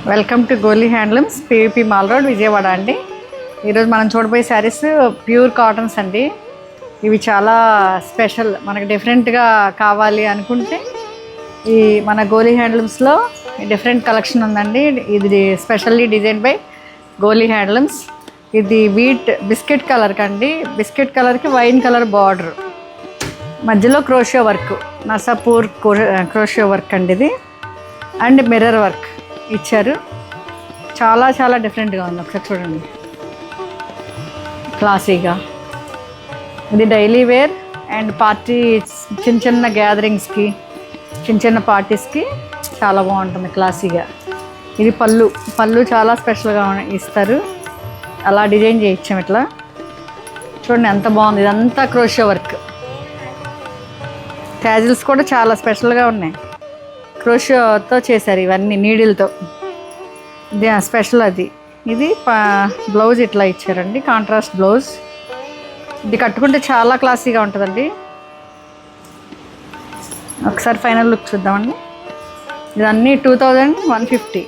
Welcome to Goli handlooms, PVP mall road, Vijayawada అండి. ఈరోజు మనం చూడబోయే శారీస్ ప్యూర్ కాటన్స్ అండి. ఇవి చాలా స్పెషల్. మనకు డిఫరెంట్గా కావాలి అనుకుంటే ఈ మన గోలీ హ్యాండ్లూమ్స్లో డిఫరెంట్ కలెక్షన్ ఉందండి. ఇది specially design by Goli handlooms. ఇది వీట్ బిస్కెట్ కలర్కి అండి. బిస్కెట్ కలర్కి వైన్ కలర్ బార్డర్, మధ్యలో క్రోషియో వర్క్, నర్సాపూర్ క్రోషియో వర్క్ అండి ఇది. అండ్ మిర్రర్ వర్క్ ఇచ్చారు. చాలా చాలా డిఫరెంట్గా ఉంది. ఒకసారి చూడండి, క్లాసీగా. ఇది డైలీ వేర్ అండ్ పార్టీ, చిన్న చిన్న గ్యాదరింగ్స్కి, చిన్న చిన్న పార్టీస్కి చాలా బాగుంటుంది క్లాసీగా. ఇది పళ్ళు చాలా స్పెషల్గా ఇస్తారు. అలా డిజైన్ చేయించాం ఇట్లా. చూడండి ఎంత బాగుంది. ఇదంతా క్రోషియో వర్క్. ట్యాజిల్స్ కూడా చాలా స్పెషల్గా ఉన్నాయి. క్రోషియోతో చేశారు ఇవన్నీ, నీడిల్తో. ఇది స్పెషల్ అది. ఇది బ్లౌజ్ ఇట్లా ఇచ్చారండి, కాంట్రాస్ట్ బ్లౌజ్. ఇది కట్టుకుంటే చాలా క్లాసీగా ఉంటుందండి. ఒకసారి ఫైనల్ లుక్ చూద్దామండి. ఇదన్నీ 2150.